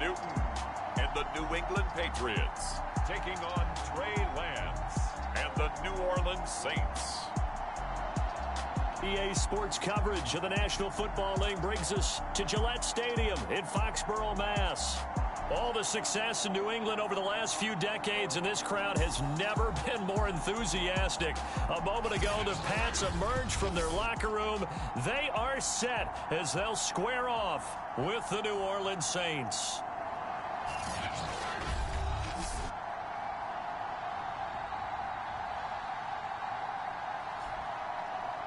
Newton and the New England Patriots taking on Trey Lance and the New Orleans Saints. EA Sports coverage of the National Football League brings us to Gillette Stadium in Foxborough, Mass. All the success in New England over the last few decades, and this crowd has never been more enthusiastic. A moment ago, the Pats emerged from their locker room. They are set as they'll square off with the New Orleans Saints.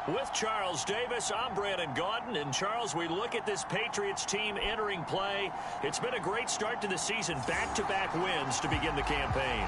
With Charles Davis, I'm Brandon Gaudin. And, Charles, we look at this Patriots team entering play. It's been a great start to the season. Back-to-back wins to begin the campaign.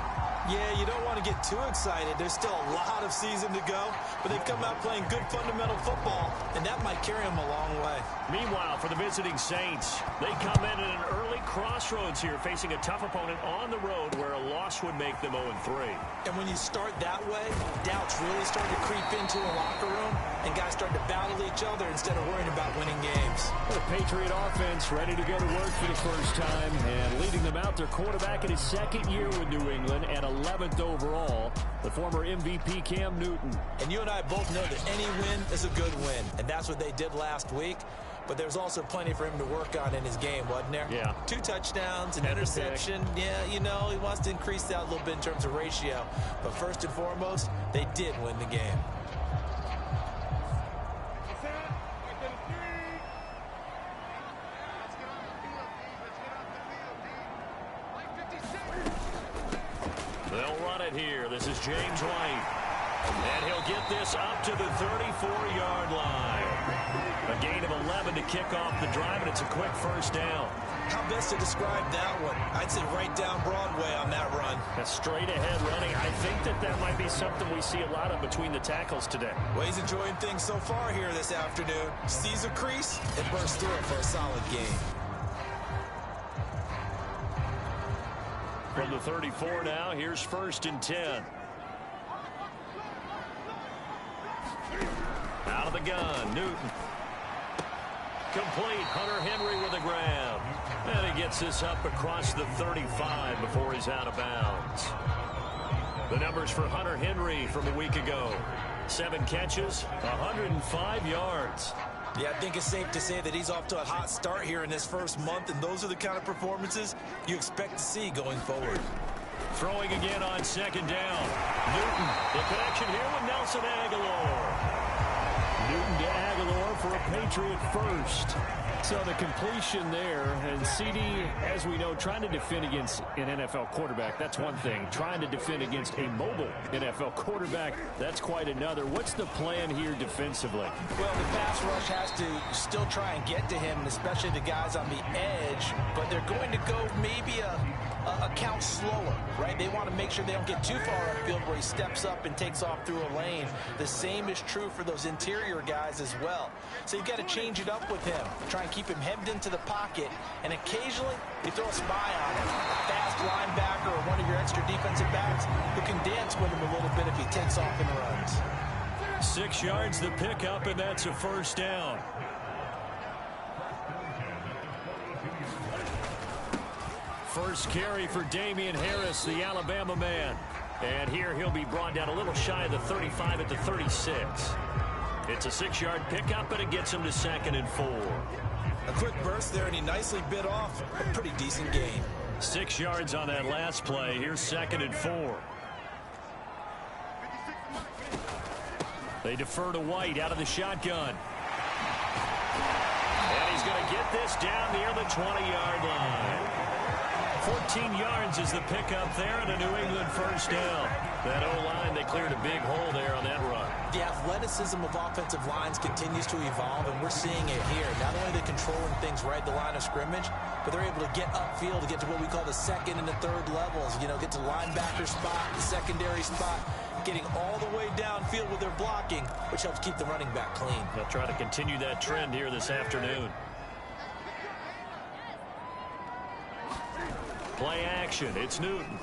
Yeah, you don't want to get too excited. There's still a lot of season to go, but they've come out playing good fundamental football, and that might carry them a long way. Meanwhile, for the visiting Saints, they come in at an early crossroads here, facing a tough opponent on the road where a loss would make them 0-3. And when you start that way, doubts really start to creep into a locker room, and guys start to battle each other instead of worrying about winning games. The Patriot offense ready to go to work for the first time, and leading them out, their quarterback in his second year with New England at 11th overall, the former MVP Cam Newton. And you and I both know that any win is a good win, and that's what they did last week. But there's also plenty for him to work on in his game, wasn't there? Yeah. 2 touchdowns, an interception. Yeah, you know, he wants to increase that a little bit in terms of ratio. But first and foremost, they did win the game. They'll run it here. This is James White. And he'll get this up to the 34-yard line. A gain of 11 to kick off the drive, and it's a quick first down. How best to describe that one? I'd say right down Broadway on that run. That's straight ahead running. I think that might be something we see a lot of between the tackles today. Well, he's enjoying things so far here this afternoon. Sees a crease and bursts through it for a solid gain. From the 34 now, here's 1st and 10. Out of the gun, Newton. Complete, Hunter Henry with a grab. And he gets this up across the 35 before he's out of bounds. The numbers for Hunter Henry from a week ago. 7 catches, 105 yards. Yeah, I think it's safe to say that he's off to a hot start here in this first month, and those are the kind of performances you expect to see going forward. Throwing again on 2nd down. Newton, the connection here with Nelson Aguilar. Newton to Aguilar for a Patriot first. So the completion there, and CD, as we know, trying to defend against an NFL quarterback, that's one thing. Trying to defend against a mobile NFL quarterback, that's quite another. What's the plan here defensively? Well, the pass rush has to still try and get to him, especially the guys on the edge, but they're going to go maybe a count slower, right? They want to make sure they don't get too far upfield where he steps up and takes off through a lane. The same is true for those interior guys as well. So you've got to change it up with him. Try and keep him hemmed into the pocket, and occasionally you throw a spy on him. A fast linebacker or one of your extra defensive backs who can dance with him a little bit if he takes off and runs. 6 yards the pickup, and that's a first down. First carry for Damian Harris, the Alabama man. And here he'll be brought down a little shy of the 35 at the 36. It's a 6-yard pickup, but it gets him to 2nd and 4. A quick burst there, and he nicely bit off a pretty decent gain. 6 yards on that last play. Here's 2nd and 4. They defer to White out of the shotgun. And he's going to get this down near the 20-yard line. 14 yards is the pickup there, and a New England first down. That O-line, they cleared a big hole there on that run. The athleticism of offensive lines continues to evolve, and we're seeing it here. Not only are they controlling things right at the line of scrimmage, but they're able to get upfield to get to what we call the 2nd and the 3rd levels. You know, get to linebacker spot, the secondary spot, getting all the way downfield with their blocking, which helps keep the running back clean. They'll try to continue that trend here this afternoon. Play action. It's Newton.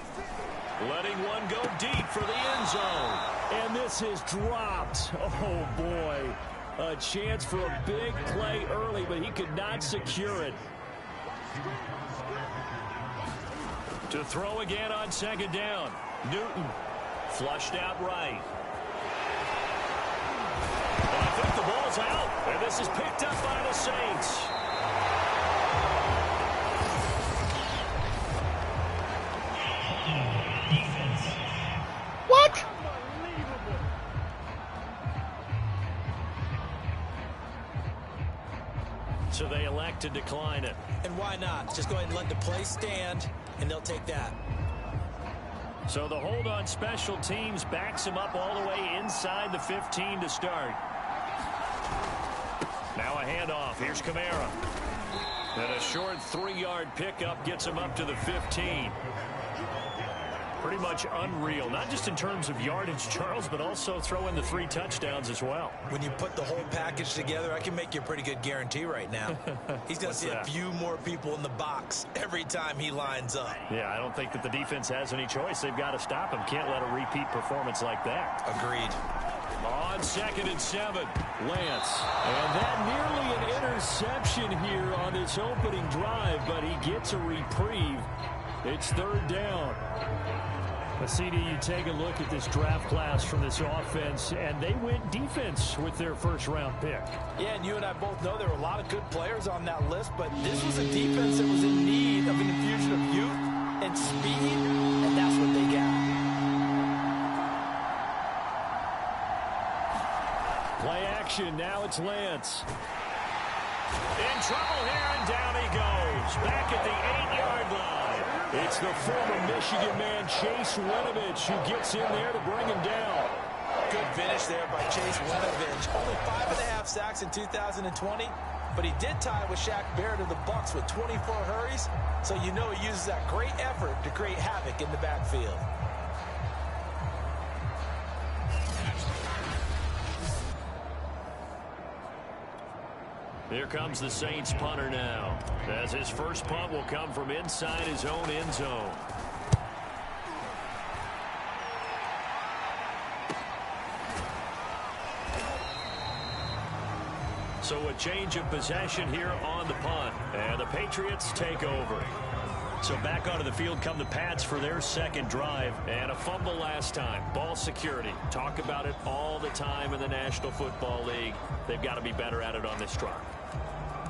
Letting one go deep for the end zone. And this is dropped. Oh, boy. A chance for a big play early, but he could not secure it. To throw again on second down. Newton flushed out right. I think the ball's out, and this is picked up by the Saints. What? So they elect to decline it. And why not? Just go ahead and let the play stand, and they'll take that. So the hold on special teams backs him up all the way inside the 15 to start. Now a handoff. Here's Kamara. And a short 3-yard pickup gets him up to the 15. Pretty much unreal, not just in terms of yardage, Charles, but also throw in the 3 touchdowns as well. When you put the whole package together, I can make you a pretty good guarantee right now. He's going to see a few more people in the box every time he lines up. Yeah, I don't think that the defense has any choice. They've got to stop him. Can't let a repeat performance like that. Agreed. On 2nd and 7, Lance. And that nearly an interception here on this opening drive, but he gets a reprieve. It's 3rd down. CD, you take a look at this draft class from this offense, and they went defense with their first-round pick. Yeah, and you and I both know there were a lot of good players on that list, but this was a defense that was in need of an infusion of youth and speed, and that's what they got. Play action, now it's Lance. In trouble here, and down he goes. Back at the 8-yard line. It's the former Michigan man, Chase Winovich, who gets in there to bring him down. Good finish there by Chase Winovich. Only 5.5 sacks in 2020, but he did tie with Shaq Barrett of the Bucs with 24 hurries, so you know he uses that great effort to create havoc in the backfield. Here comes the Saints punter now, as his first punt will come from inside his own end zone. So a change of possession here on the punt, and the Patriots take over. So back onto the field come the Pats for their second drive, and a fumble last time. Ball security. Talk about it all the time in the National Football League. They've got to be better at it on this drive.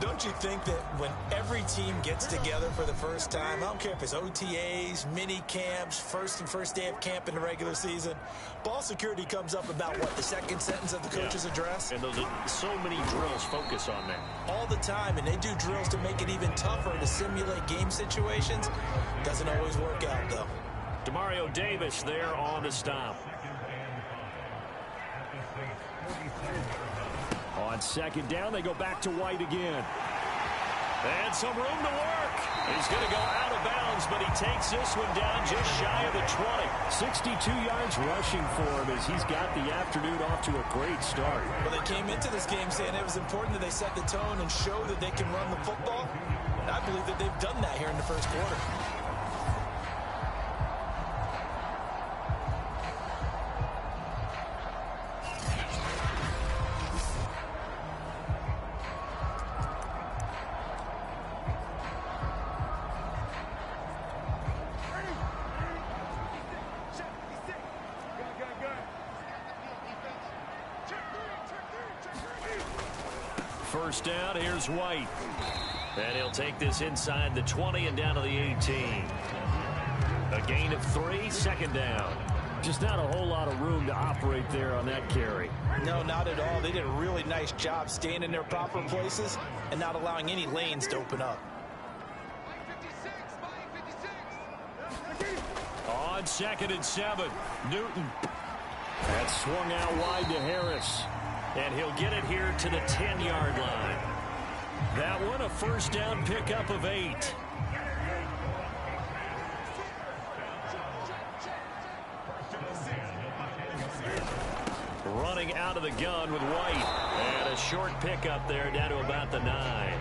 Don't you think that when every team gets together for the first time, I don't care if it's OTAs, mini camps, first day of camp in the regular season, ball security comes up about, what, the second sentence of the coach's address? And those are so many drills focus on that. All the time, and they do drills to make it even tougher to simulate game situations. Doesn't always work out, though. Demario Davis there on the stop. On second down, they go back to White again. And some room to work. He's going to go out of bounds, but he takes this one down just shy of the 20. 62 yards rushing for him as he's got the afternoon off to a great start. Well, they came into this game saying it was important that they set the tone and show that they can run the football. And I believe that they've done that here in the first quarter. First down, here's White. And he'll take this inside the 20 and down to the 18. A gain of 3, second down. Just not a whole lot of room to operate there on that carry. No, not at all. They did a really nice job staying in their proper places and not allowing any lanes to open up. On 2nd and 7, Newton. That swung out wide to Harris. And he'll get it here to the 10-yard line. That one a first down pickup of 8. Running out of the gun with White. And a short pickup there down to about the 9.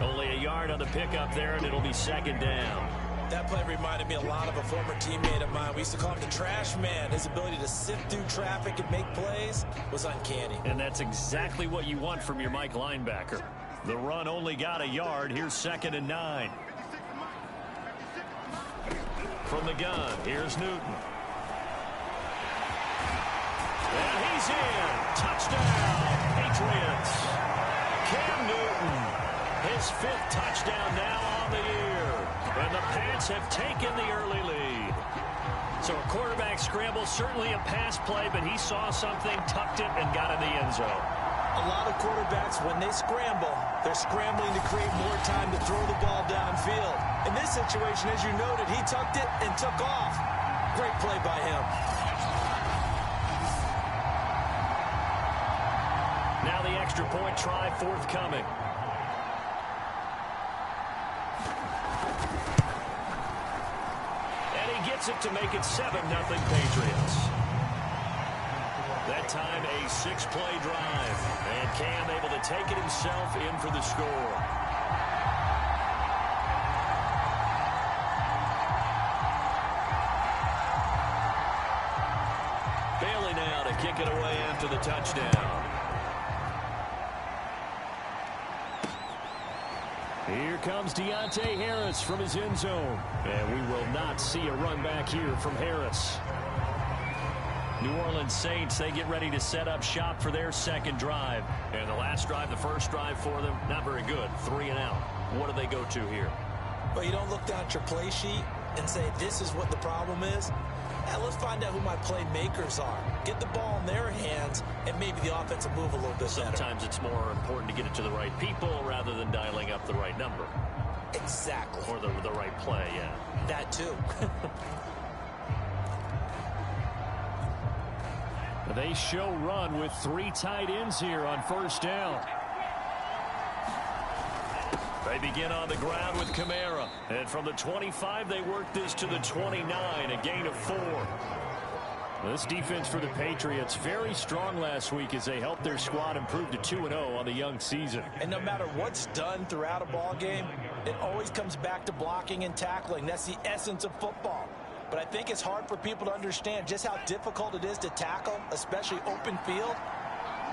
Only a yard on the pickup there, and it'll be second down. That play reminded me a lot of a former teammate of mine. We used to call him the trash man. His ability to sift through traffic and make plays was uncanny. And that's exactly what you want from your Mike linebacker. The run only got a yard. Here's 2nd and 9. From the gun, here's Newton. And he's in. Touchdown, Patriots. Cam Newton, his 5th touchdown now on the year. And the Pats have taken the early lead. So a quarterback scramble, certainly a pass play, but he saw something, tucked it, and got in the end zone. A lot of quarterbacks, when they scramble, they're scrambling to create more time to throw the ball downfield. In this situation, as you noted, he tucked it and took off. Great play by him. Now the extra point try forthcoming. It to make it 7-0 Patriots. That time a 6-play drive. And Cam able to take it himself in for the score. Bailey now to kick it away after the touchdown. Here comes Deontay Harris from his end zone. And we will not see a run back here from Harris. New Orleans Saints, they get ready to set up shop for their second drive. And the last drive, the first drive for them, not very good. 3 and out. What do they go to here? Well, you don't look down at your play sheet and say, this is what the problem is. Now, let's find out who my playmakers are. Get the ball in their hands, and maybe the offense will move a little bit better. Sometimes it's more important to get it to the right people rather than dialing up the right number. Exactly. Or the right play, yeah. That too. They show run with 3 tight ends here on first down. They begin on the ground with Kamara. And from the 25, they work this to the 29, a gain of 4. This defense for the Patriots, very strong last week as they helped their squad improve to 2-0 on the young season. And no matter what's done throughout a ball game, it always comes back to blocking and tackling. That's the essence of football. But I think it's hard for people to understand just how difficult it is to tackle, especially open field.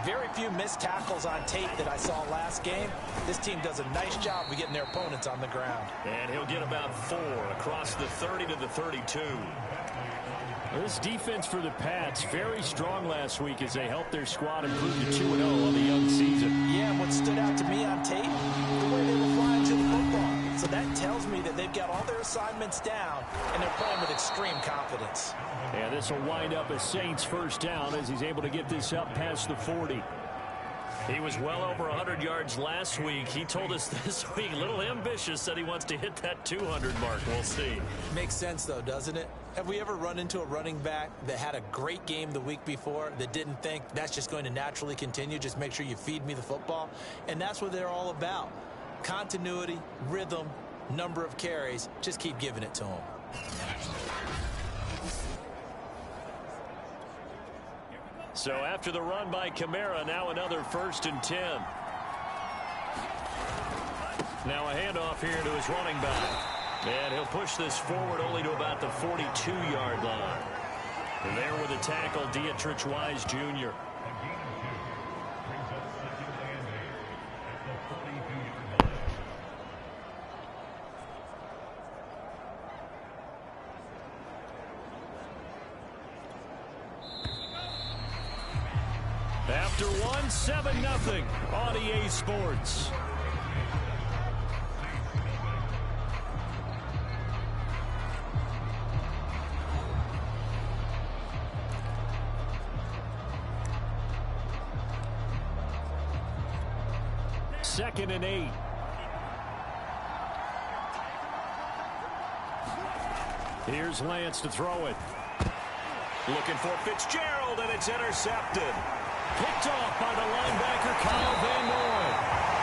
Very few missed tackles on tape that I saw last game. This team does a nice job of getting their opponents on the ground. And he'll get about 4 across the 30 to the 32. This defense for the Pats, very strong last week as they helped their squad improve to 2-0 on the young season. Yeah, and what stood out to me on tape, the way they were flying to the football. So that tells me that they've got all their assignments down, and they're playing with extreme confidence. And this will wind up a Saints first down as he's able to get this up past the 40. He was well over 100 yards last week. He told us this week, a little ambitious, said he wants to hit that 200 mark. We'll see. Makes sense, though, doesn't it? Have we ever run into a running back that had a great game the week before that didn't think that's just going to naturally continue? Just make sure you feed me the football. And that's what they're all about. Continuity, rhythm, number of carries. Just keep giving it to them. So after the run by Kamara, now another 1st and 10. Now a handoff here to his running back. And he'll push this forward only to about the 42-yard line. And there with a tackle, Dietrich Wise Jr. After 7-0 on EA Sports. Second and 8. Here's Lance to throw it. Looking for Fitzgerald, and it's intercepted. Picked off by the linebacker, Kyle Van Noy.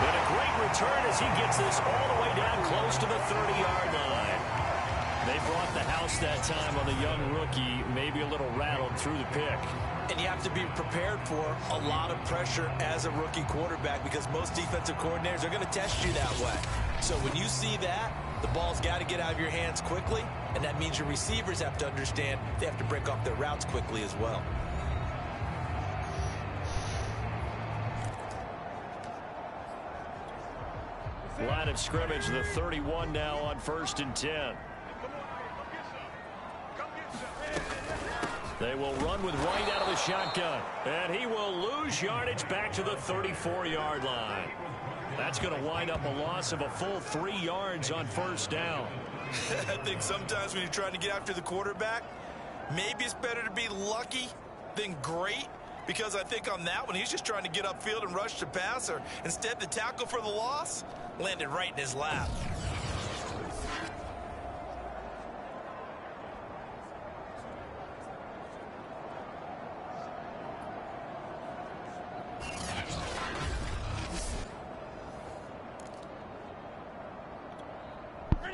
And a great return as he gets this all the way down close to the 30-yard line. They brought the house that time on the young rookie, maybe a little rattled through the pick. And you have to be prepared for a lot of pressure as a rookie quarterback because most defensive coordinators are going to test you that way. So when you see that, the ball's got to get out of your hands quickly, and that means your receivers have to understand they have to break off their routes quickly as well. Line of scrimmage, the 31 now on 1st and 10. They will run with White out of the shotgun. And he will lose yardage back to the 34-yard line. That's going to wind up a loss of a full 3 yards on first down. I think sometimes when you're trying to get after the quarterback, maybe it's better to be lucky than great. Because I think on that one, he's just trying to get upfield and rush the passer. Instead, the tackle for the loss landed right in his lap.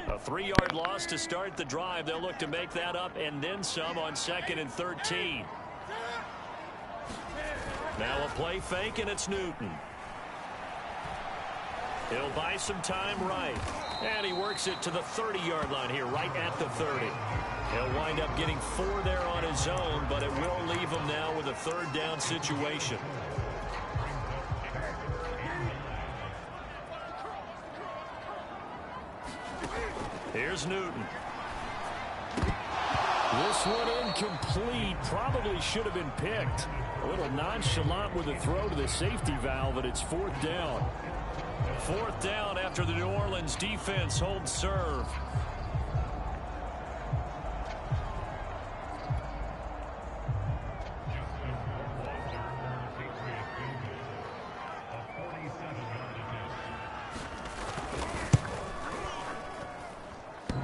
A 3-yard loss to start the drive. They'll look to make that up and then some on 2nd and 13. Now a play fake, and it's Newton. He'll buy some time right. And he works it to the 30-yard line here, right at the 30. He'll wind up getting 4 there on his own, but it will leave him now with a 3rd down situation. Here's Newton. This one incomplete. Probably should have been picked. A little nonchalant with the throw to the safety valve, and it's 4th down. 4th down after the New Orleans defense holds serve.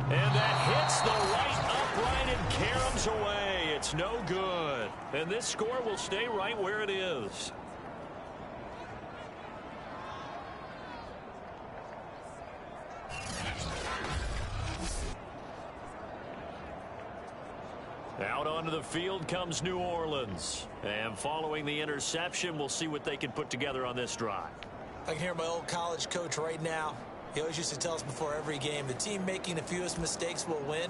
And that hits the right upright and caroms away. It's no good. And this score will stay right where it is. Out onto the field comes New Orleans. And following the interception, we'll see what they can put together on this drive. I can hear my old college coach right now. He always used to tell us before every game, the team making the fewest mistakes will win.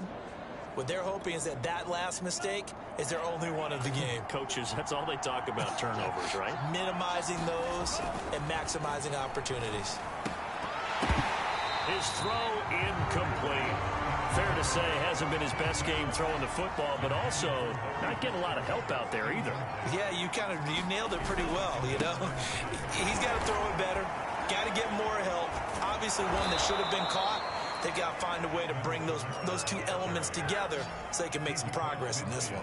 What they're hoping is that that last mistake is their only one of the game. Coaches, that's all they talk about, turnovers, right? Minimizing those and maximizing opportunities. His throw incomplete. Fair to say, hasn't been his best game throwing the football, but also not getting a lot of help out there either. Yeah, you nailed it pretty well, you know. He's got to throw it better. Got to get more help. Obviously one that should have been caught. They got to find a way to bring those two elements together so they can make some progress in this one.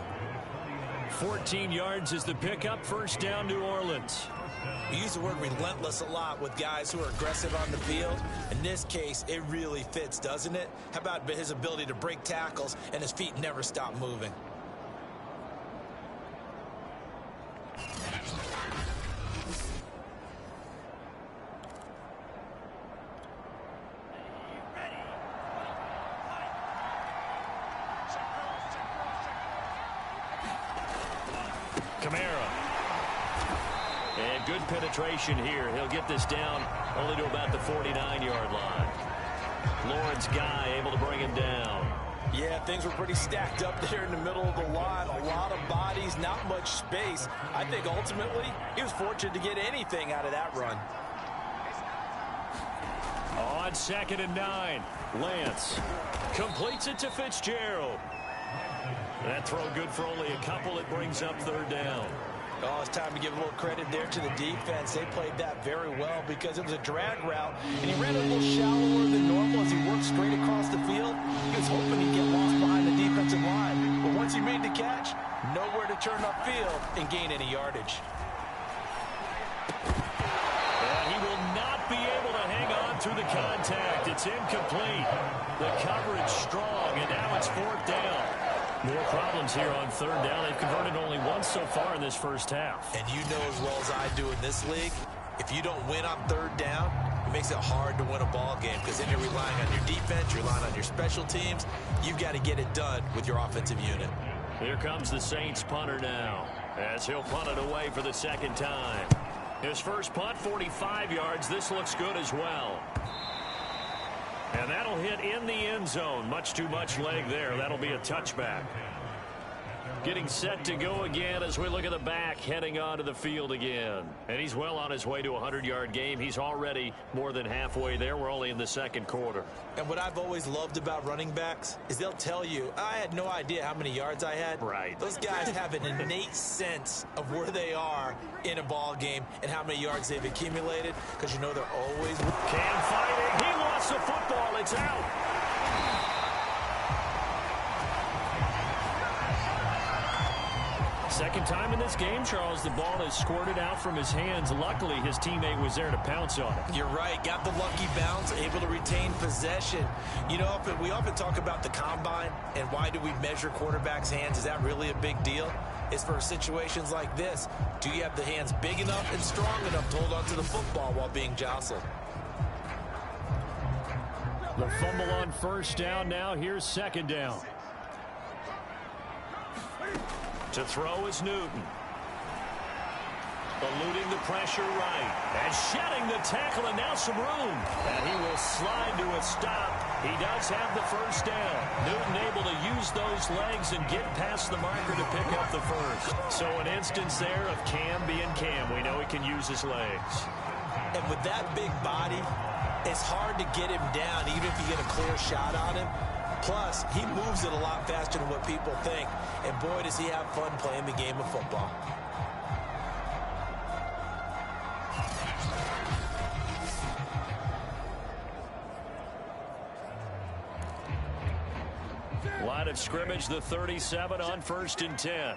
14 yards is the pickup. 1st down, New Orleans. We use the word relentless a lot with guys who are aggressive on the field. In this case, it really fits, doesn't it? How about his ability to break tackles and his feet never stop moving? Good penetration here. He'll get this down only to about the 49-yard line. Lawrence Guy able to bring him down. Yeah, things were pretty stacked up there in the middle of the line. A lot of bodies, not much space. I think ultimately he was fortunate to get anything out of that run. On 2nd and 9, Lance completes it to Fitzgerald. That throw good for only a couple. It brings up 3rd down. Oh, it's time to give a little credit there to the defense. They played that very well because it was a drag route, and he ran a little shallower than normal as he worked straight across the field. He was hoping he'd get lost behind the defensive line, but once he made the catch, nowhere to turn upfield and gain any yardage. And he will not be able to hang on through the contact. It's incomplete. The coverage strong, and now it's 4th down. More problems here on 3rd down. They've converted only once so far in this first half. And you know as well as I do in this league, if you don't win on 3rd down, it makes it hard to win a ball game because then you're relying on your defense, you're relying on your special teams. You've got to get it done with your offensive unit. Here comes the Saints punter now as he'll punt it away for the 2nd time. His first punt, 45 yards. This looks good as well. And that'll hit in the end zone. Much too much leg there. That'll be a touchback. Getting set to go again as we look at the back heading onto the field again. And he's well on his way to a 100-yard game. He's already more than halfway there. We're only in the second quarter. And what I've always loved about running backs is they'll tell you, I had no idea how many yards I had. Right. Those guys have an innate sense of where they are in a ball game and how many yards they've accumulated, because you know they're always... Cam fighting. He lost the football. It's out. Second time in this game, Charles, the ball has squirted out from his hands. Luckily, his teammate was there to pounce on it. You're right. Got the lucky bounce, able to retain possession. You know, we often talk about the combine and why do we measure quarterbacks' hands. Is that really a big deal? It's for situations like this. Do you have the hands big enough and strong enough to hold on to the football while being jostled? The fumble on first down now. Here's second down. To throw is Newton. Eluding the pressure right. And shedding the tackle, and now some room. And he will slide to a stop. He does have the first down. Newton able to use those legs and get past the marker to pick up the first. So an instance there of Cam being Cam. We know he can use his legs. And with that big body, it's hard to get him down, even if you get a clear shot on him. Plus, he moves it a lot faster than what people think. And boy, does he have fun playing the game of football. Line of scrimmage, the 37 on 1st and 10.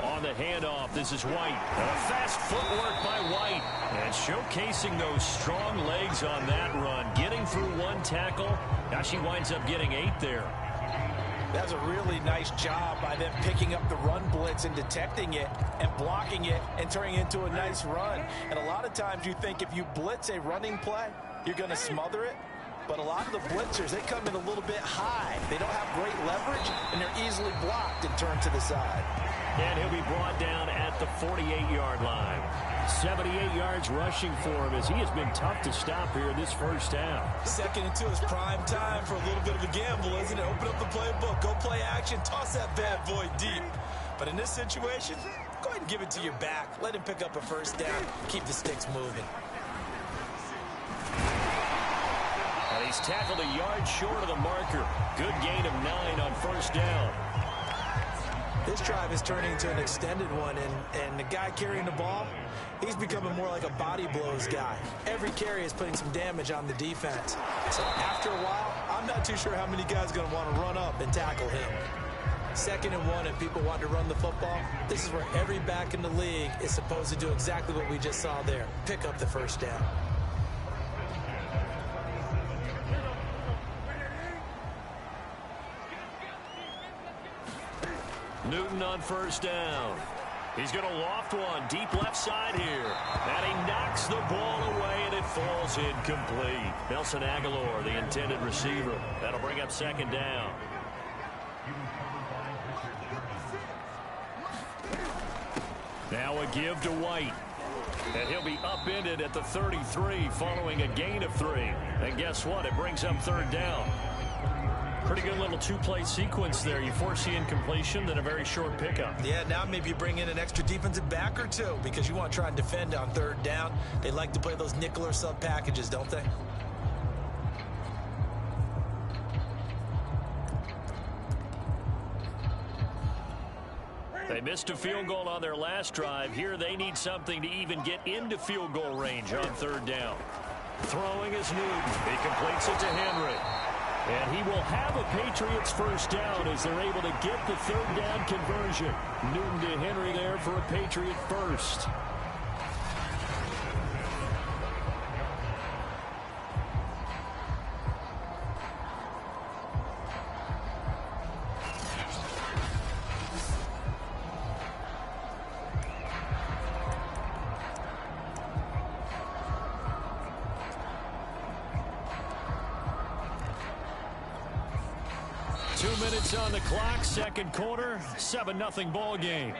On the handoff, this is White. Fast footwork by White. And showcasing those strong legs on that run. Getting through one tackle. Now she winds up getting 8 there. That's a really nice job by them picking up the run blitz and detecting it and blocking it and turning it into a nice run. And a lot of times you think if you blitz a running play, you're going to smother it. But a lot of the blitzers, they come in a little bit high. They don't have great leverage, and they're easily blocked and turned to the side. And he'll be brought down at the 48-yard line. 78 yards rushing for him as he has been tough to stop here in this first half. 2nd and 2 is prime time for a little bit of a gamble, isn't it? Open up the playbook, go play action, toss that bad boy deep. But in this situation, go ahead and give it to your back. Let him pick up a first down. Keep the sticks moving. And he's tackled a yard short of the marker. Good gain of 9 on first down. This drive is turning into an extended one, and the guy carrying the ball, he's becoming more like a body blows guy. Every carry is putting some damage on the defense. So after a while, I'm not too sure how many guys are going to want to run up and tackle him. 2nd and 1, and people want to run the football. This is where every back in the league is supposed to do exactly what we just saw there. Pick up the first down. Newton on first down. He's going to loft one deep left side here. And he knocks the ball away, and it falls incomplete. Nelson Aguilar, the intended receiver. That'll bring up second down. Now a give to White. And he'll be upended at the 33 following a gain of 3. And guess what? It brings up third down. Pretty good little two-play sequence there. You force the incompletion, then a very short pickup. Yeah, now maybe you bring in an extra defensive back or two because you want to try and defend on third down. They like to play those nickel or sub packages, don't they? They missed a field goal on their last drive. Here they need something to even get into field goal range on third down. Throwing is Newton. He completes it to Henry. And he will have a Patriots first down as they're able to get the third down conversion. Newton to Henry there for a Patriot first. On the clock, second quarter, 7-0 ball game.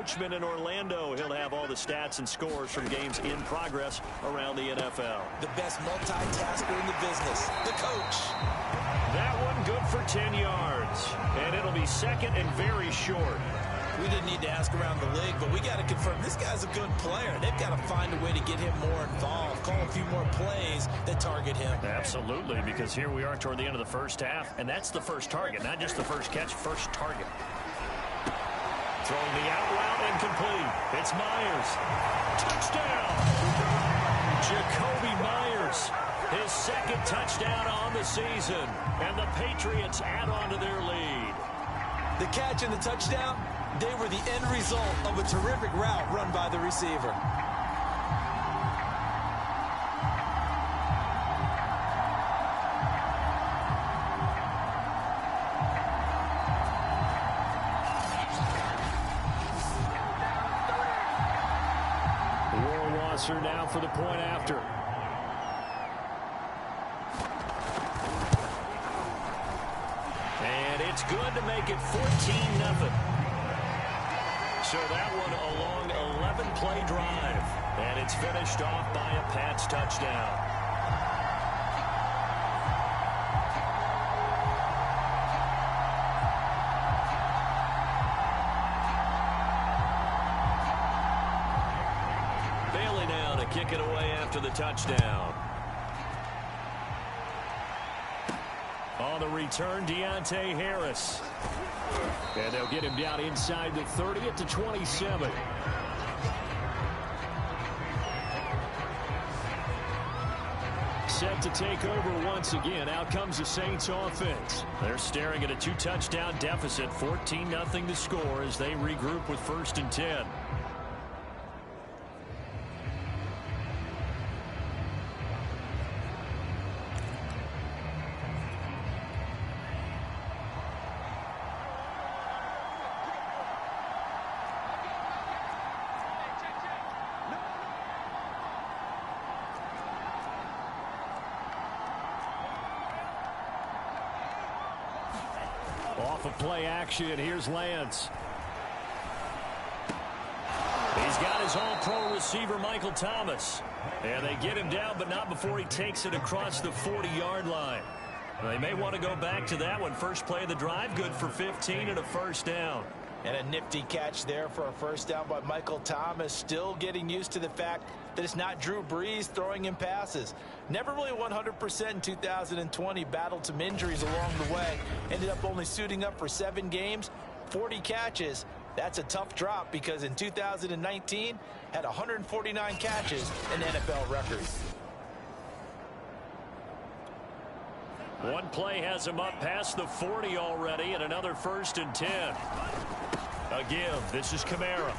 Coachman in Orlando. He'll have all the stats and scores from games in progress around the NFL. The best multitasker in the business, the coach. That one good for 10 yards. And it'll be second and very short. We didn't need to ask around the league, but we got to confirm this guy's a good player. They've got to find a way to get him more involved, call a few more plays that target him. Absolutely, because here we are toward the end of the first half, and that's the first target, not just the first catch, first target. Throwing the out route incomplete. It's Myers. Touchdown! Jacoby Myers, his second touchdown on the season, and the Patriots add on to their lead. The catch and the touchdown, they were the end result of a terrific route run by the receiver. Warwasser now for the point after. And it's good to make it 14-0. So that one a long 11-play drive. And it's finished off by a Pats touchdown. Bailey now to kick it away after the touchdown. On the return, Deontay Harris. And they'll get him down inside the 30 at the 27. Set to take over once again. Out comes the Saints offense. They're staring at a 2-touchdown deficit, 14-0 to score as they regroup with 1st and 10. Off of play action, here's Lance. He's got his all-pro receiver, Michael Thomas. And they get him down, but not before he takes it across the 40-yard line. They may want to go back to that one. First play of the drive, good for 15 and a first down. And a nifty catch there for a first down by Michael Thomas. Still getting used to the fact that it's not Drew Brees throwing him passes. Never really 100% in 2020. Battled some injuries along the way. Ended up only suiting up for 7 games, 40 catches. That's a tough drop because in 2019 had 149 catches, an NFL record. One play has him up past the 40 already, and another 1st and 10. A give. This is Kamara.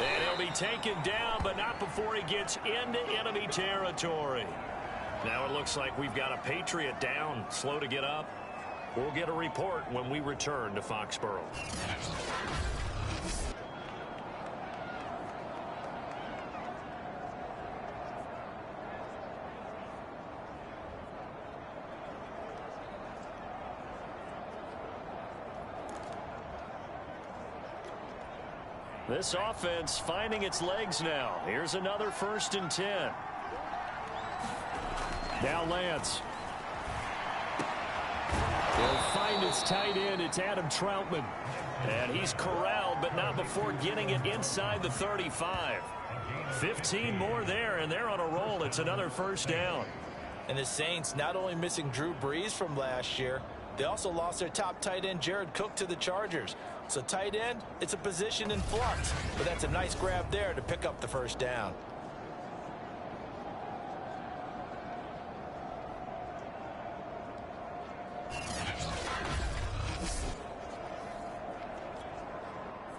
And he'll be taken down, but not before he gets into enemy territory. Now it looks like we've got a Patriot down, slow to get up. We'll get a report when we return to Foxborough. This offense finding its legs now. Here's another 1st and 10. Now Lance. He'll find its tight end. It's Adam Troutman. And he's corralled, but not before getting it inside the 35. 15 more there, and they're on a roll. It's another 1st down. And the Saints not only missing Drew Brees from last year, they also lost their top tight end, Jared Cook, to the Chargers. So tight end, it's a position in flux. But that's a nice grab there to pick up the 1st down.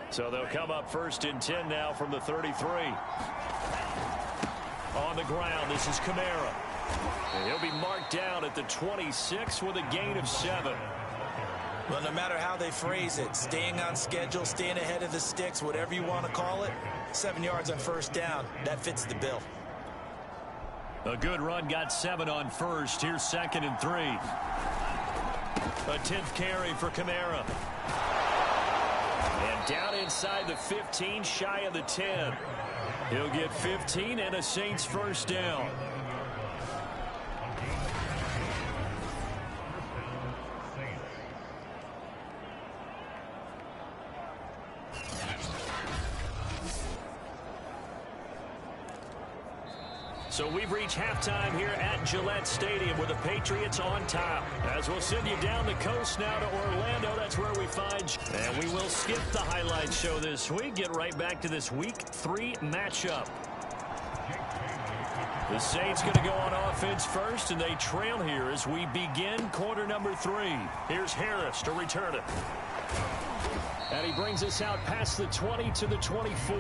So they'll come up 1st and 10 now from the 33. On the ground, this is Kamara. And he'll be marked down at the 26 with a gain of 7. Well, no matter how they phrase it, staying on schedule, staying ahead of the sticks, whatever you want to call it, 7 yards on 1st down, that fits the bill. A good run got 7 on 1st. Here's 2nd and 3. A 10th carry for Kamara. And down inside the 15, shy of the 10. He'll get 15 and a Saints first down. So we've reached halftime here at Gillette Stadium with the Patriots on top. As we'll send you down the coast now to Orlando, that's where we find. And we will skip the highlight show this week. Get right back to this Week 3 matchup. The Saints going to go on offense first, and they trail here as we begin quarter number 3. Here's Harris to return it. And he brings us out past the 20 to the 24.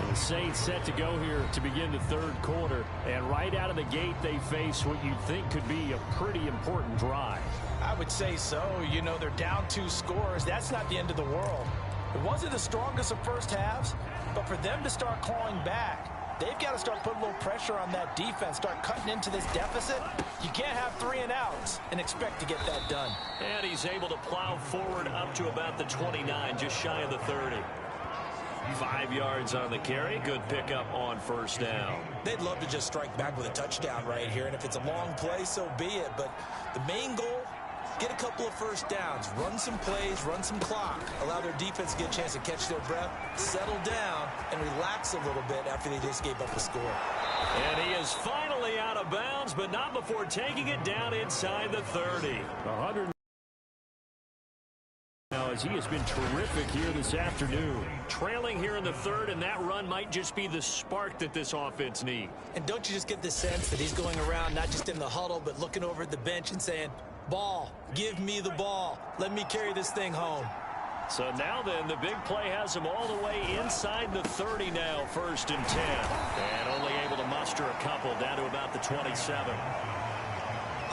The Saints set to go here to begin the third quarter, and right out of the gate they face what you'd think could be a pretty important drive. I would say so. You know, they're down 2 scores. That's not the end of the world. It wasn't the strongest of first halves, but for them to start clawing back, they've got to start putting a little pressure on that defense, start cutting into this deficit. You can't have 3 and outs and expect to get that done. And he's able to plow forward up to about the 29, just shy of the 30. 5 yards on the carry. Good pickup on first down. They'd love to just strike back with a touchdown right here, and if it's a long play, so be it. But the main goal, get a couple of first downs, run some plays, run some clock, allow their defense to get a chance to catch their breath, settle down, and relax a little bit after they just gave up a score. And he is finally out of bounds, but not before taking it down inside the 30. 100. Now, as he has been terrific here this afternoon. Trailing here in the third, and that run might just be the spark that this offense needs. And don't you just get the sense that he's going around not just in the huddle, but looking over at the bench and saying, ball, give me the ball. Let me carry this thing home. So now then, the big play has him all the way inside the 30 now, 1st and 10. And only able to muster a couple down to about the 27.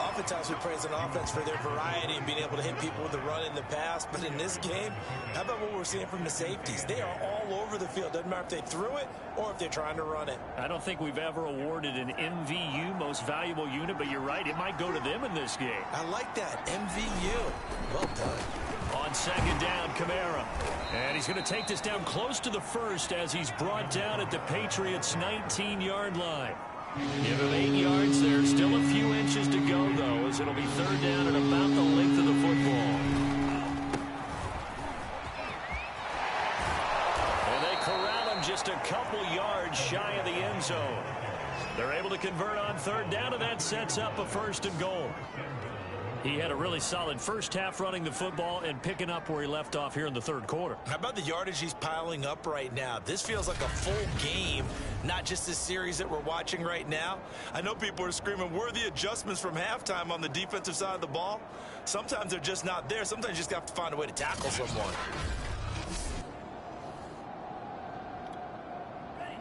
Oftentimes we praise an offense for their variety and being able to hit people with the run in the pass. But in this game, how about what we're seeing from the safeties? They are all over the field. Doesn't matter if they threw it or if they're trying to run it. I don't think we've ever awarded an MVU, most valuable unit, but you're right, it might go to them in this game. I like that, MVU. Well done. On second down, Kamara. And he's going to take this down close to the first as he's brought down at the Patriots' 19-yard line. Give him 8 yards there. Still a few inches to go, though, as it'll be third down at about the length of the football. And they corral him just a couple yards shy of the end zone. They're able to convert on third down, and that sets up a 1st and goal. He had a really solid first half running the football and picking up where he left off here in the third quarter. How about the yardage he's piling up right now? This feels like a full game, not just this series that we're watching right now. I know people are screaming, where are the adjustments from halftime on the defensive side of the ball? Sometimes they're just not there. Sometimes you just have to find a way to tackle someone.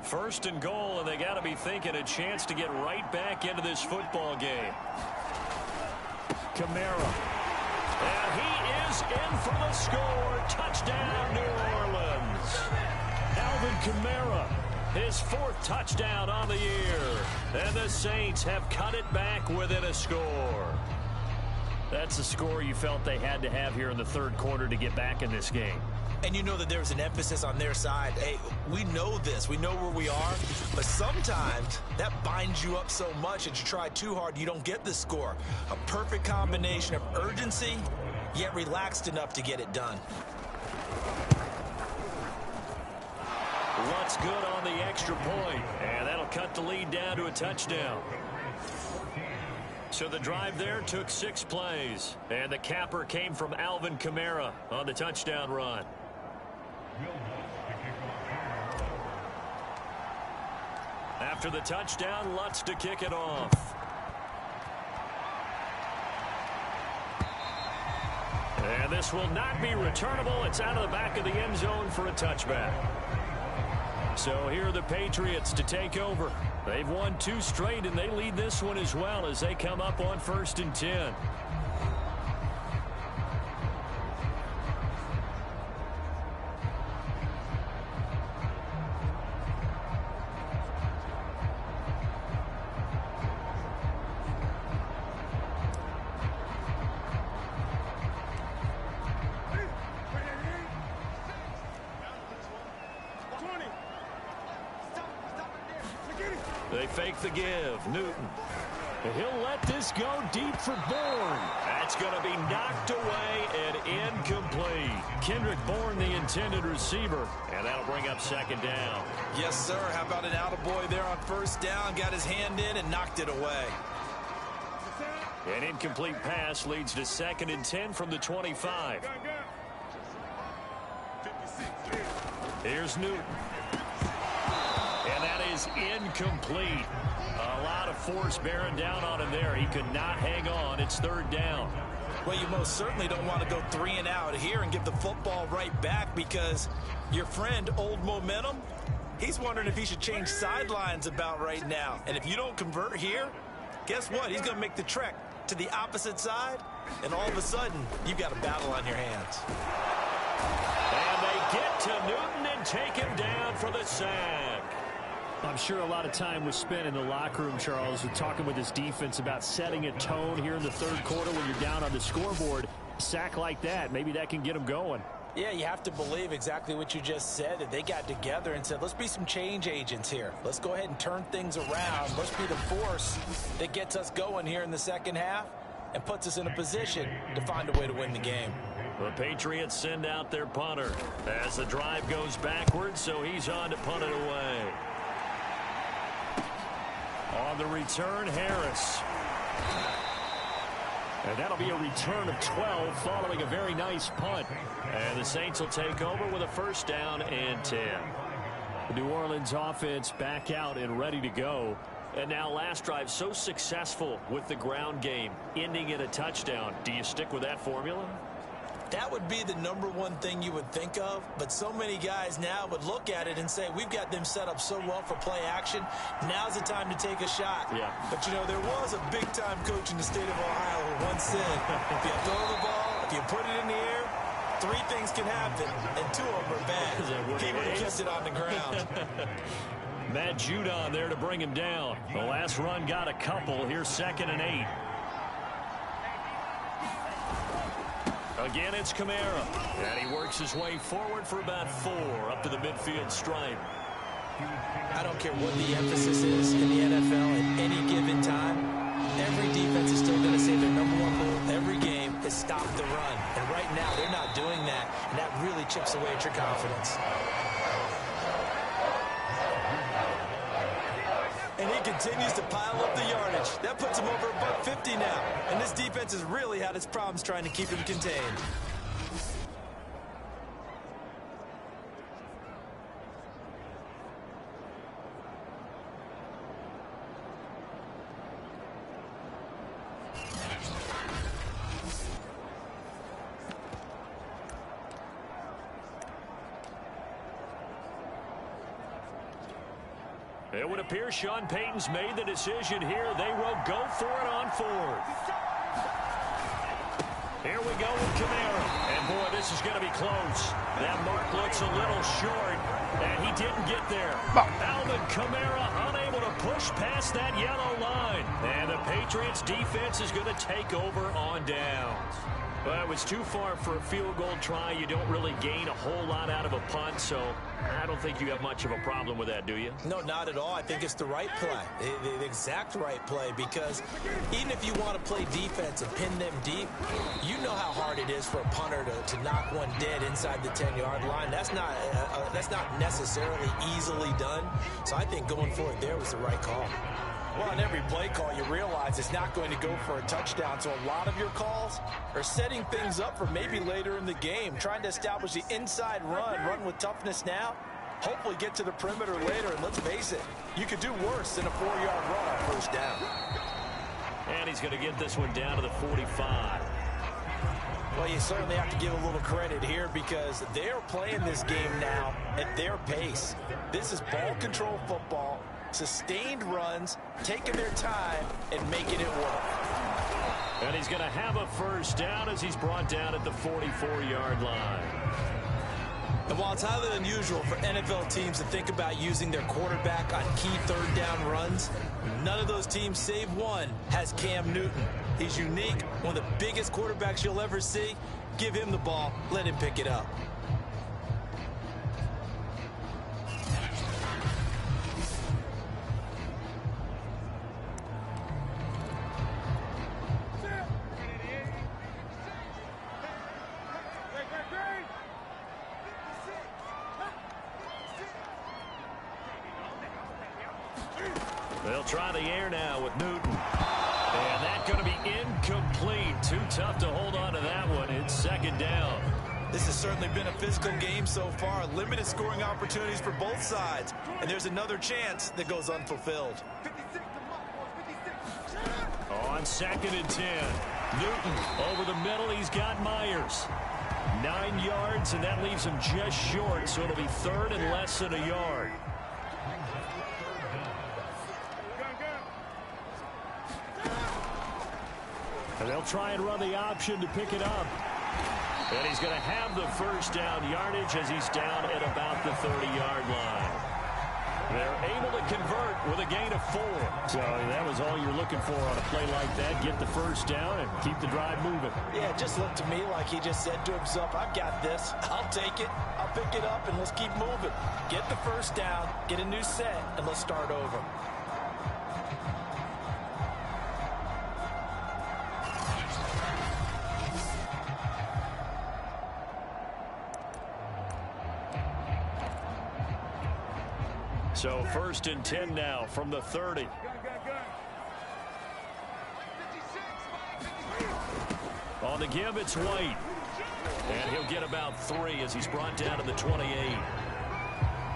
1st and goal, and they got to be thinking a chance to get right back into this football game. Kamara. And he is in for the score. Touchdown, New Orleans. Alvin Kamara, his 4th touchdown on the year. And the Saints have cut it back within a score. That's a score you felt they had to have here in the third quarter to get back in this game. And you know that there's an emphasis on their side. Hey, we know this. We know where we are. But sometimes that binds you up so much that you try too hard, you don't get the score. A perfect combination of urgency, yet relaxed enough to get it done. What's good on the extra point? And that'll cut the lead down to a touchdown. So the drive there took 6 plays. And the capper came from Alvin Kamara on the touchdown run. After the touchdown, Lutz to kick it off. And this will not be returnable. It's out of the back of the end zone for a touchback. So here are the Patriots to take over. They've won 2 straight, and they lead this one as well as they come up on 1st and 10. fake the give. Newton. And he'll let this go deep for Bourne. That's going to be knocked away and incomplete. Kendrick Bourne, the intended receiver. And that'll bring up second down. Yes, sir. How about an attaboy there on first down? Got his hand in and knocked it away. An incomplete pass leads to 2nd and 10 from the 25. Here's Newton. And that is incomplete. A lot of force bearing down on him there. He could not hang on. It's 3rd down. Well, you most certainly don't want to go 3 and out here and give the football right back, because your friend, Old Momentum, he's wondering if he should change sidelines about right now. And if you don't convert here, guess what? He's going to make the trek to the opposite side, and all of a sudden, you've got a battle on your hands. And they get to Newton and take him down for the sack. I'm sure a lot of time was spent in the locker room, Charles, talking with his defense about setting a tone here in the 3rd quarter when you're down on the scoreboard. A sack like that, maybe that can get them going. Yeah, you have to believe exactly what you just said, that they got together and said, let's be some change agents here. Let's go ahead and turn things around. Let's be the force that gets us going here in the 2nd half and puts us in a position to find a way to win the game. The Patriots send out their punter as the drive goes backwards, so he's on to punt it away. On the return, Harris. And that'll be a return of 12 following a very nice punt. And the Saints will take over with a 1st down and 10. The New Orleans offense back out and ready to go. And now last drive so successful with the ground game, ending in a touchdown. Do you stick with that formula? That would be the #1 thing you would think of, but so many guys now would look at it and say, we've got them set up so well for play action. Now's the time to take a shot. Yeah. But, you know, there was a big-time coach in the state of Ohio who once said, if you throw the ball, if you put it in the air, 3 things can happen, and 2 of them are bad. He would have kept it on the ground. Matt Judon there to bring him down. The last run got a couple. Here's 2nd and 8. Again, it's Kamara. And he works his way forward for about 4 up to the midfield stripe. I don't care what the emphasis is in the NFL at any given time. Every defense is still going to say their #1 goal every game is stop the run. And right now, they're not doing that. And that really chips away at your confidence. And he continues to pile up the yardage. That puts him over $150 now. And this defense has really had its problems trying to keep him contained. It would appear Sean Payton's made the decision here. They will go for it on 4th. Here we go with Kamara. And, boy, this is going to be close. That mark looks a little short, and he didn't get there. Alvin Kamara unable to push past that yellow line. And the Patriots' defense is going to take over on downs. Well, it was too far for a field goal try. You don't really gain a whole lot out of a punt, so I don't think you have much of a problem with that, do you? No, not at all. I think it's the right play, the exact right play, because even if you want to play defense and pin them deep, you know how hard it is for a punter to knock one dead inside the 10-yard line. That's not necessarily easily done, so I think going for it there was the right call. Well, on every play call, you realize it's not going to go for a touchdown. So a lot of your calls are setting things up for maybe later in the game, trying to establish the inside run with toughness now, hopefully get to the perimeter later. And let's face it, you could do worse than a 4-yard run on first down. And he's going to get this one down to the 45. Well, you certainly have to give a little credit here because they're playing this game now at their pace. This is ball control football. Sustained runs, taking their time, and making it work. And he's going to have a first down as he's brought down at the 44-yard line. And while it's highly unusual for NFL teams to think about using their quarterback on key third down runs, none of those teams, save one, has Cam Newton. He's unique, one of the biggest quarterbacks you'll ever see. Give him the ball, let him pick it up. They'll try the air now with Newton. And that's going to be incomplete. Too tough to hold on to that one. It's second down. This has certainly been a physical game so far. Limited scoring opportunities for both sides. And there's another chance that goes unfulfilled. On 2nd and 10. Newton over the middle. He's got Myers. 9 yards, and that leaves him just short. So it'll be 3rd and less than a yard. And they'll try and run the option to pick it up. And he's going to have the first down yardage as he's down at about the 30-yard line. They're able to convert with a gain of 4. So that was all you're looking for on a play like that. Get the first down and keep the drive moving. Yeah, it just looked to me like he just said to himself, I've got this. I'll take it. I'll pick it up, and let's keep moving. Get the first down, get a new set, and let's start over. So 1st and 10 now from the 30. On the give, it's White. And he'll get about 3 as he's brought down to the 28.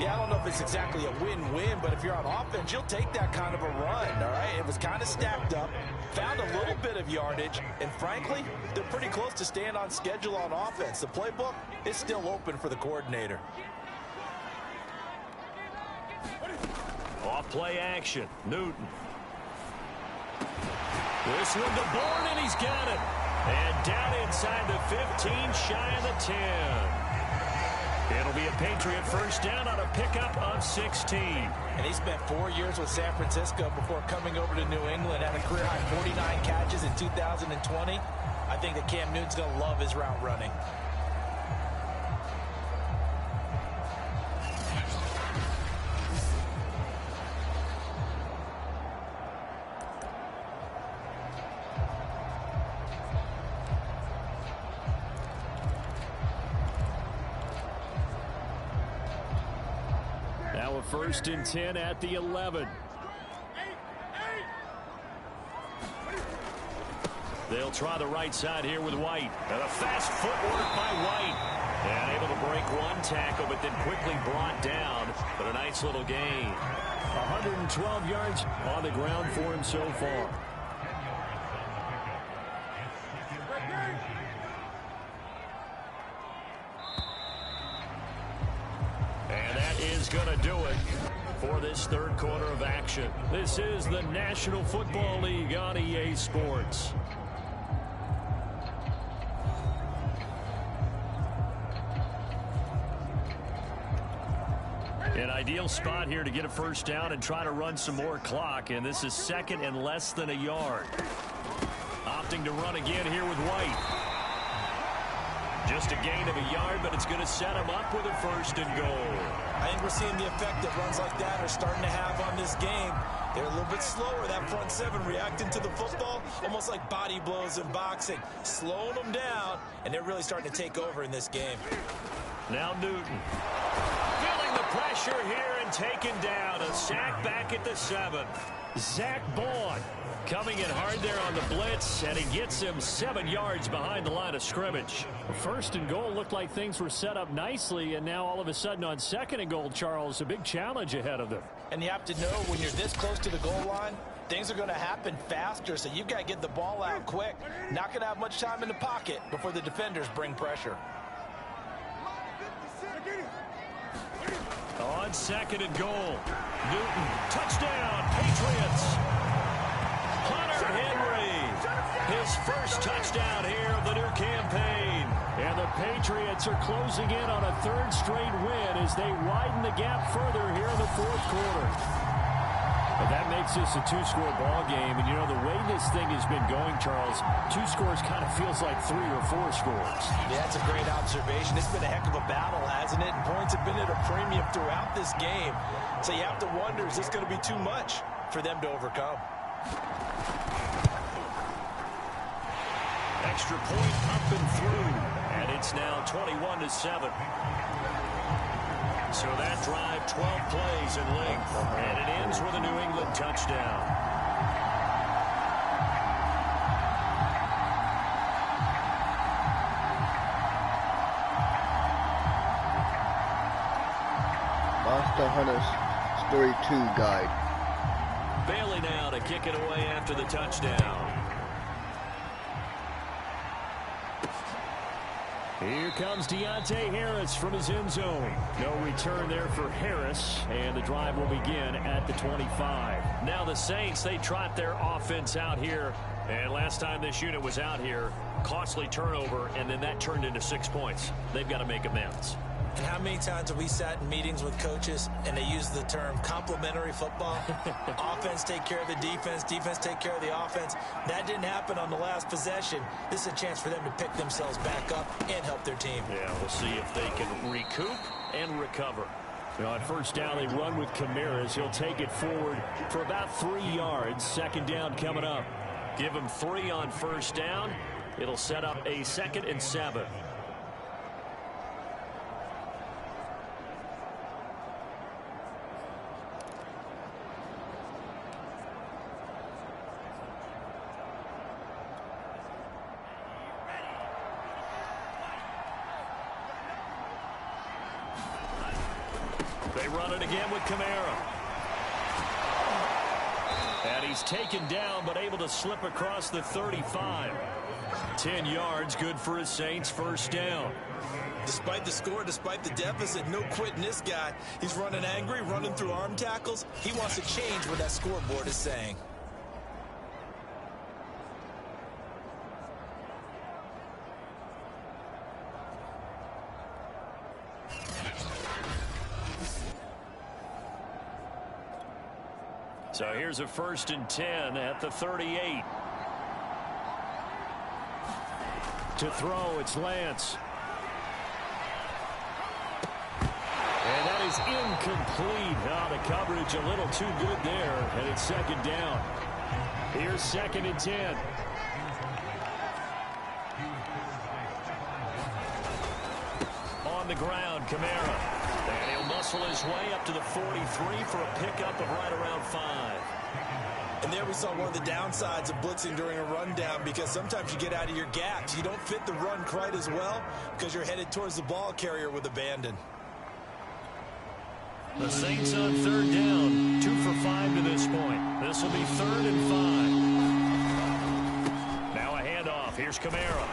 Yeah, I don't know if it's exactly a win-win, but if you're on offense, you'll take that kind of a run, all right? It was kind of stacked up, found a little bit of yardage, and frankly, they're pretty close to staying on schedule on offense. The playbook is still open for the coordinator. Off play action. Newton. This one to Bourne, and he's got it. And down inside the 15, shy of the 10. It'll be a Patriot first down on a pickup of 16. And he spent 4 years with San Francisco before coming over to New England, had a career-high 49 catches in 2020. I think that Cam Newton's going to love his route running. Now a 1st and 10 at the 11. They'll try the right side here with White. And a fast footwork by White. And able to break one tackle, but then quickly brought down. But a nice little gain. 112 yards on the ground for him so far. And that is going to do it for this 3rd quarter of action. This is the National Football League on EA Sports. An ideal spot here to get a first down and try to run some more clock, and this is 2nd and less than a yard. Opting to run again here with White. Just a gain of a yard, but it's going to set him up with a 1st and goal. I think we're seeing the effect that runs like that are starting to have on this game. They're a little bit slower, that front 7 reacting to the football, almost like body blows in boxing, slowing them down, and they're really starting to take over in this game. Now Newton. Feeling the pressure here and taken down. A sack back at the 7. Zach Bond coming in hard there on the blitz, and he gets him 7 yards behind the line of scrimmage. 1st and goal looked like things were set up nicely, and now all of a sudden on 2nd and goal, Charles, a big challenge ahead of them. And you have to know when you're this close to the goal line, things are going to happen faster, so you've got to get the ball out quick. Not going to have much time in the pocket before the defenders bring pressure. On 2nd and goal, Newton, touchdown, Patriots. Hunter Henry, his first touchdown here of the new campaign. And the Patriots are closing in on a 3rd straight win as they widen the gap further here in the 4th quarter. And that makes this a 2-score ball game. And, you know, the way this thing has been going, Charles, 2 scores kind of feels like 3 or 4 scores. Yeah, that's a great observation. It's been a heck of a battle, hasn't it? And points have been at a premium throughout this game. So you have to wonder, is this going to be too much for them to overcome? Extra point up and through. And it's now 21-7. So that drive, 12 plays in length, and it ends with a New England touchdown. Master Hunter's Story 2 guide. Bailey now to kick it away after the touchdown. Here comes Deontay Harris from his end zone. No return there for Harris, and the drive will begin at the 25. Now the Saints, they trot their offense out here, and last time this unit was out here, costly turnover, and then that turned into 6 points. They've got to make amends. And how many times have we sat in meetings with coaches and they use the term complementary football? Offense take care of the defense, defense take care of the offense. That didn't happen on the last possession. This is a chance for them to pick themselves back up and help their team. Yeah, we'll see if they can recoup and recover. On first down, they run with Kamara's. He'll take it forward for about 3 yards. Second down coming up. Give him 3 on first down. It'll set up a 2nd and 7. They run it again with Kamara. And he's taken down, but able to slip across the 35. 10 yards, good for his Saints, first down. Despite the score, despite the deficit, no quitting this guy. He's running angry, running through arm tackles. He wants to change what that scoreboard is saying. So here's a 1st and 10 at the 38. To throw, it's Lance. And that is incomplete. Oh, the coverage a little too good there, and it's 2nd down. Here's 2nd and 10. On the ground, Kamara. And he'll muscle his way up to the 43 for a pickup of right around 5. And there we saw one of the downsides of blitzing during a rundown, because sometimes you get out of your gaps. You don't fit the run quite as well because you're headed towards the ball carrier with abandon. The Saints on 3rd down, 2 for 5 to this point. This will be 3rd and 5. Now a handoff. Here's Kamara.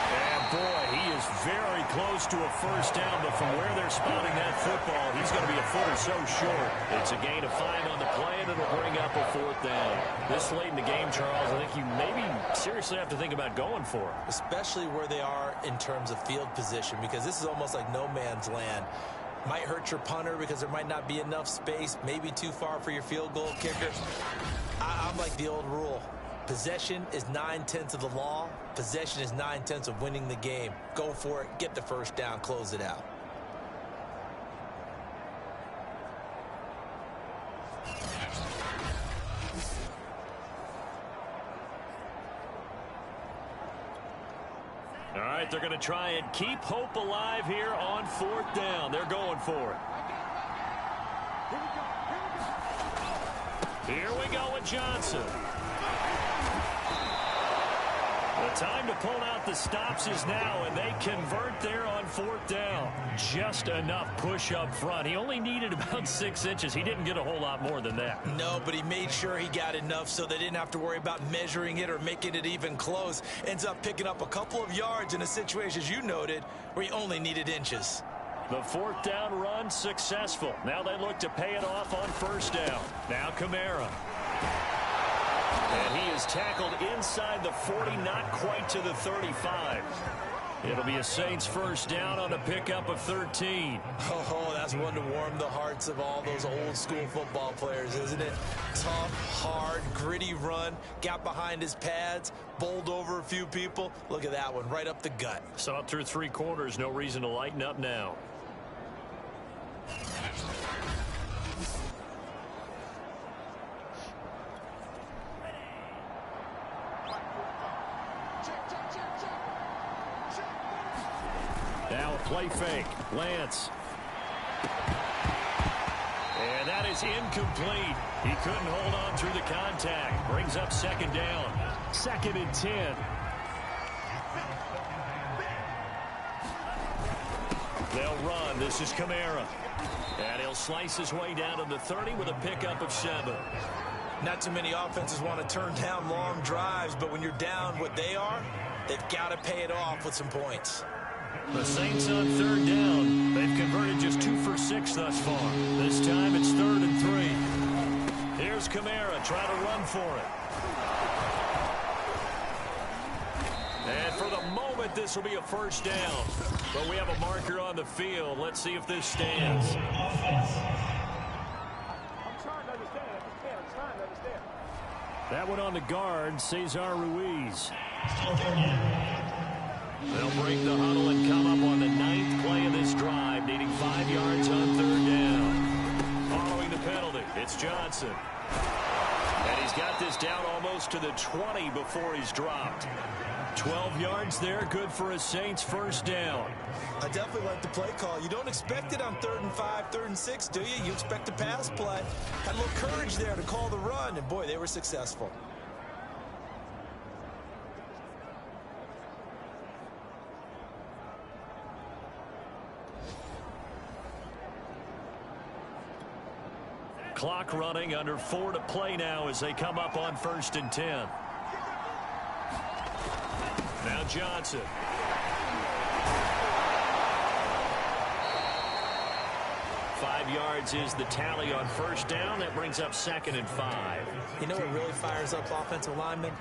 And boy, he is very close to a first down, but from where they're spotting that football, he's going to be a foot or so short. It's a gain of 5 on the play, and it'll bring up a 4th down. This late in the game, Charles, I think you maybe seriously have to think about going for it. Especially where they are in terms of field position, because this is almost like no man's land. Might hurt your punter because there might not be enough space, maybe too far for your field goal kicker. I'm like the old rule. Possession is 9/10 of the law. Possession is 9/10 of winning the game. Go for it. Get the first down. Close it out. All right, they're going to try and keep hope alive here on 4th down. They're going for it. Here we go with Johnson. The time to pull out the stops is now, and they convert there on 4th down. Just enough push up front. He only needed about 6 inches. He didn't get a whole lot more than that. No, but he made sure he got enough so they didn't have to worry about measuring it or making it even close. Ends up picking up a couple of yards in a situation, as you noted, where he only needed inches. The 4th down run successful. Now they look to pay it off on 1st down. Now Kamara. And he is tackled inside the 40, not quite to the 35. It'll be a Saints 1st down on a pickup of 13. Oh, that's one to warm the hearts of all those old school football players, isn't it? Tough, hard, gritty run, got behind his pads, bowled over a few people. Look at that one, right up the gut. Saw it through 3 quarters, no reason to lighten up now. Now a play fake. Lance. And that is incomplete. He couldn't hold on through the contact. Brings up second down. 2nd and 10. They'll run. This is Kamara. And he'll slice his way down to the 30 with a pickup of 7. Not too many offenses want to turn down long drives, but when you're down what they are, they've got to pay it off with some points. The Saints on 3rd down. They've converted just 2 for 6 thus far. This time it's 3rd and 3. Here's Kamara trying to run for it. And for the moment, this will be a first down. But we have a marker on the field. Let's see if this stands. I'm trying to understand. I'm trying to understand. That one on the guard, Cesar Ruiz. They'll break the huddle and come up on the 9th play of this drive, needing 5 yards on 3rd down. Following the penalty, it's Johnson. And he's got this down almost to the 20 before he's dropped. 12 yards there, good for a Saints first down. I definitely like the play call. You don't expect it on 3rd and 5, 3rd and 6, do you? You expect a pass play. Had a little courage there to call the run, and boy, they were successful. Clock running, under 4 to play now as they come up on 1st and 10. Now Johnson. Five yards is the tally on first down. That brings up 2nd and 5. You know what really fires up offensive linemen?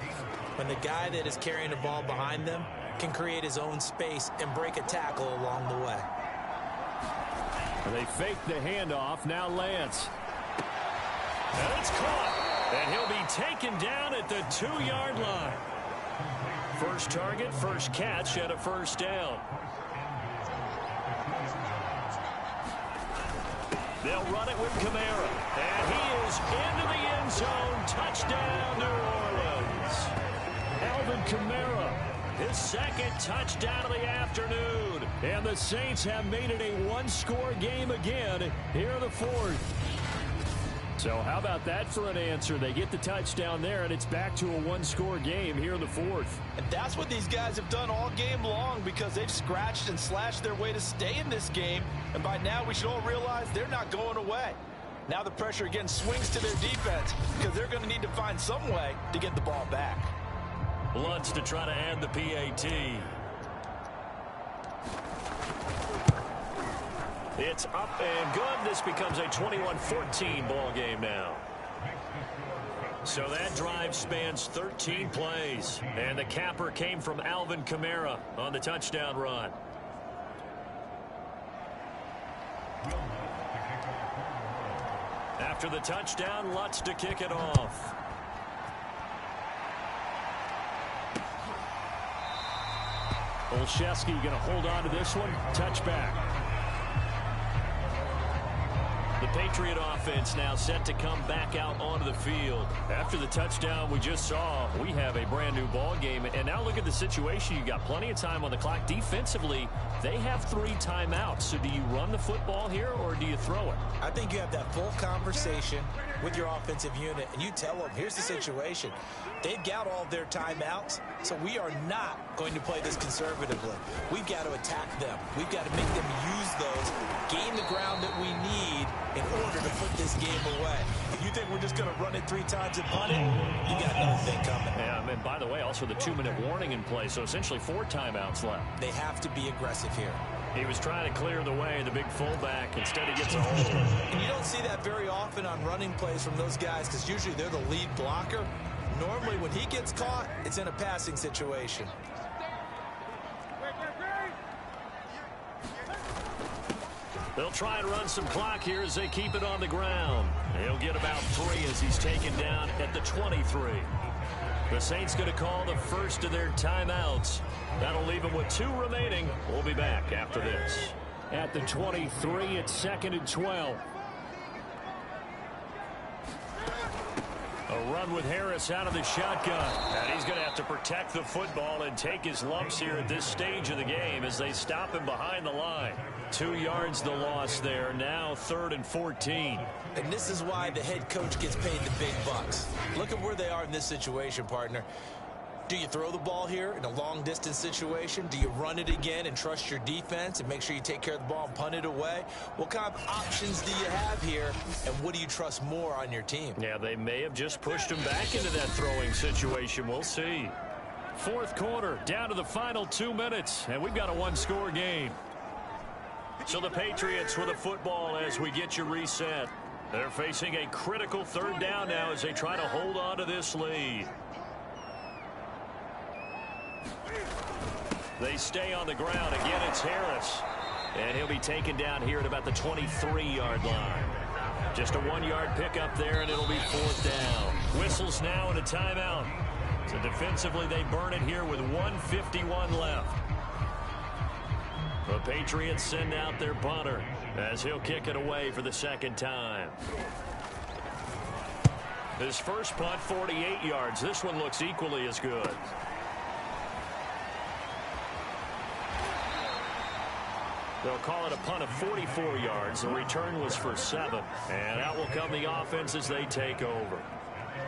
When the guy that is carrying the ball behind them can create his own space and break a tackle along the way. They fake the handoff. Now Lance. And it's caught. And he'll be taken down at the 2-yard line. First target, first catch, and a first down. They'll run it with Kamara. And he is into the end zone. Touchdown, New Orleans. Alvin Kamara, his 2nd touchdown of the afternoon. And the Saints have made it a 1-score game again here in the 4th. So how about that for an answer? They get the touchdown there, and it's back to a 1-score game here in the 4th. And that's what these guys have done all game long, because they've scratched and slashed their way to stay in this game. And by now, we should all realize they're not going away. Now the pressure again swings to their defense, because they're going to need to find some way to get the ball back. Lutz to try to add the PAT. It's up and good. This becomes a 21-14 ball game now. So that drive spans 13 plays. And the capper came from Alvin Kamara on the touchdown run. After the touchdown, Lutz to kick it off. Olszewski going to hold on to this one. Touchback. The Patriot offense now set to come back out onto the field. After the touchdown we just saw, we have a brand new ball game. And now look at the situation. You got plenty of time on the clock. Defensively, they have 3 timeouts. So do you run the football here or do you throw it? I think you have that full conversation with your offensive unit, and you tell them, here's the situation. They've got all their timeouts, so we are not going to play this conservatively. We've got to attack them. We've got to make them use those, gain the ground that we need in order to put this game away. If you think we're just going to run it 3 times and punt it, you got another thing coming. Yeah, and by the way, also the 2-minute warning in play, so essentially 4 timeouts left. They have to be aggressive here. He was trying to clear the way, the big fullback. Instead, he gets a hold. And you don't see that very often on running plays from those guys, because usually they're the lead blocker. Normally, when he gets caught, it's in a passing situation. They'll try and run some clock here as they keep it on the ground. He'll get about 3 as he's taken down at the 23. The Saints going to call the first of their timeouts. That'll leave them with 2 remaining. We'll be back after this. At the 23, it's 2nd and 12. A run with Harris out of the shotgun. And he's going to have to protect the football and take his lumps here at this stage of the game as they stop him behind the line. 2 yards the loss there. Now 3rd and 14. And this is why the head coach gets paid the big bucks. Look at where they are in this situation, partner. Do you throw the ball here in a long-distance situation? Do you run it again and trust your defense and make sure you take care of the ball and punt it away? What kind of options do you have here, and what do you trust more on your team? Yeah, they may have just pushed him back into that throwing situation. We'll see. 4th quarter, down to the final 2 minutes, and we've got a 1-score game. So the Patriots with a football as we get you reset. They're facing a critical 3rd down now as they try to hold on to this lead. They stay on the ground. Again, it's Harris. And he'll be taken down here at about the 23-yard line. Just a 1-yard pickup there, and it'll be 4th down. Whistles now and a timeout. So defensively, they burn it here with 1:51 left. The Patriots send out their punter as he'll kick it away for the 2nd time. His first punt, 48 yards. This one looks equally as good. They'll call it a punt of 44 yards. The return was for 7. And out will come the offense as they take over.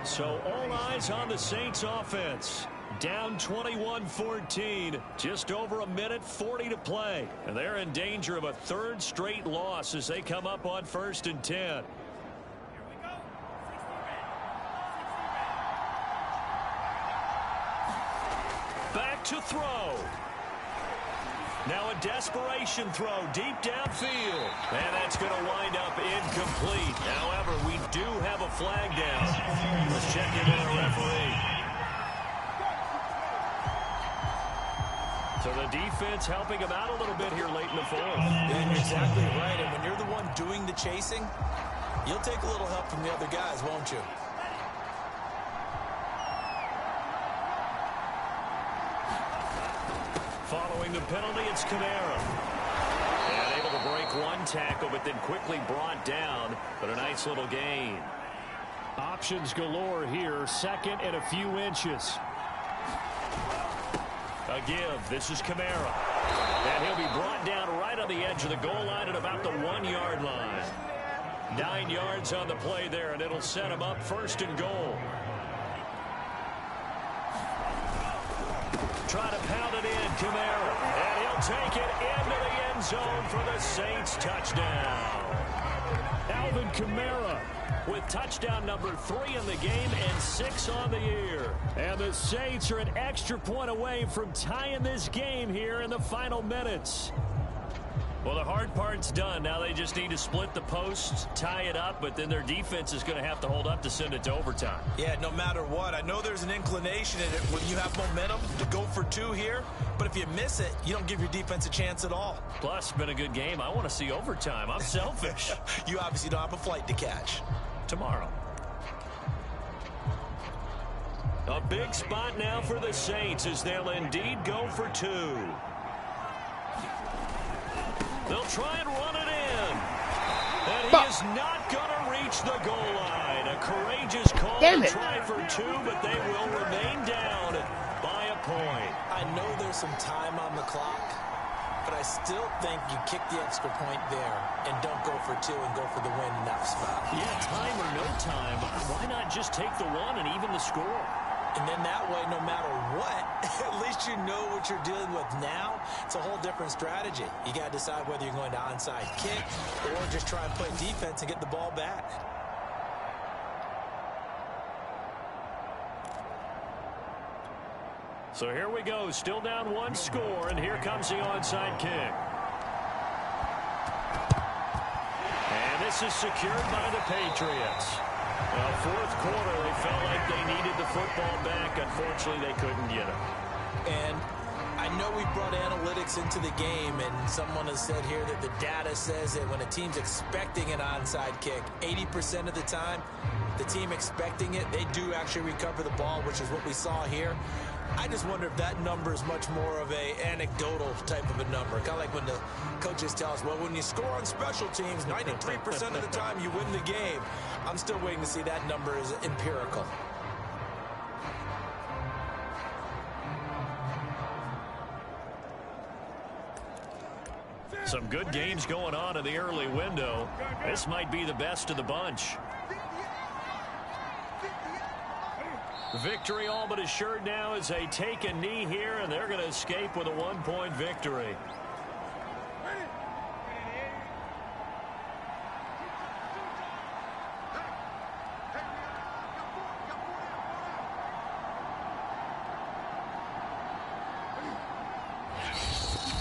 So all eyes on the Saints offense. Down 21-14. Just over a minute 40 to play. And they're in danger of a 3rd straight loss as they come up on 1st and 10. Back to throw. Now a desperation throw deep downfield. And that's going to wind up incomplete. However, we do have a flag down. Let's check in with the referee. So the defense helping him out a little bit here late in the 4th. And you're exactly right. And when you're the one doing the chasing, you'll take a little help from the other guys, won't you? Following the penalty, it's Kamara. And able to break one tackle, but then quickly brought down. But a nice little gain. Options galore here. 2nd and a few inches. A give. This is Kamara. And he'll be brought down right on the edge of the goal line at about the 1-yard line. 9 yards on the play there, and it'll set him up 1st and goal. Try to pound it in, Kamara. And he'll take it into the end zone for the Saints touchdown. Alvin Kamara with touchdown number 3 in the game and 6 on the year. And the Saints are an extra point away from tying this game here in the final minutes. Well, the hard part's done. Now they just need to split the posts, tie it up, but then their defense is going to have to hold up to send it to overtime. Yeah, no matter what. I know there's an inclination in it when you have momentum to go for 2 here, but if you miss it, you don't give your defense a chance at all. Plus, been a good game. I want to see overtime. I'm selfish. You obviously don't have a flight to catch. Tomorrow. A big spot now for the Saints as they'll indeed go for 2. They'll try and run it in. And he is not going to reach the goal line. A courageous call to try for 2, but they will remain down by a point. I know there's some time on the clock, but I still think you kick the extra point there and don't go for 2 and go for the win in that spot. Yeah, time or no time. Why not just take the 1 and even the score? And then that way, no matter what, at least you know what you're dealing with now. It's a whole different strategy. You got to decide whether you're going to onside kick or just try and play defense and get the ball back. So here we go. Still down 1 score, and here comes the onside kick. And this is secured by the Patriots. Well, 4th quarter, they felt like they needed the football back. Unfortunately, they couldn't get it. And I know we brought analytics into the game, and someone has said here that the data says that when a team's expecting an onside kick, 80% of the time, the team expecting it, they do actually recover the ball, which is what we saw here. I just wonder if that number is much more of a anecdotal type of a number. Kind of like when the coaches tell us, well, when you score on special teams, 93% of the time you win the game. I'm still waiting to see that number is empirical. Some good games going on in the early window. This might be the best of the bunch. Victory all but assured now as they take a knee here, and they're going to escape with a 1-point victory.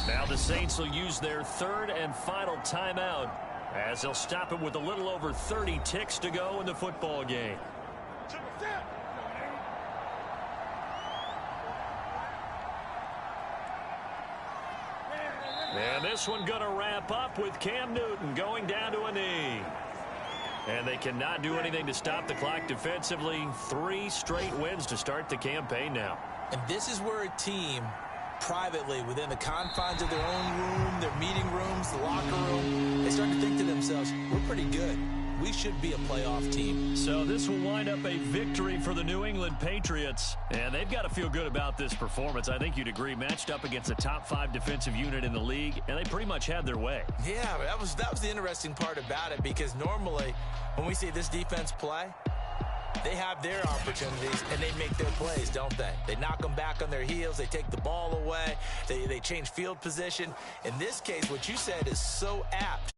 Now the Saints will use their third and final timeout as they'll stop it with a little over 30 ticks to go in the football game. And this one going to wrap up with Cam Newton going down to a knee. And they cannot do anything to stop the clock defensively. 3 straight wins to start the campaign now. And this is where a team privately, within the confines of their own room, their meeting rooms, the locker room, they start to think to themselves, we're pretty good. We should be a playoff team. So this will wind up a victory for the New England Patriots. And they've got to feel good about this performance. I think you'd agree, matched up against a top 5 defensive unit in the league, and they pretty much had their way. Yeah, that was the interesting part about it, because normally when we see this defense play, they have their opportunities, and they make their plays, don't they? They knock them back on their heels. They take the ball away. They change field position. In this case, what you said is so apt.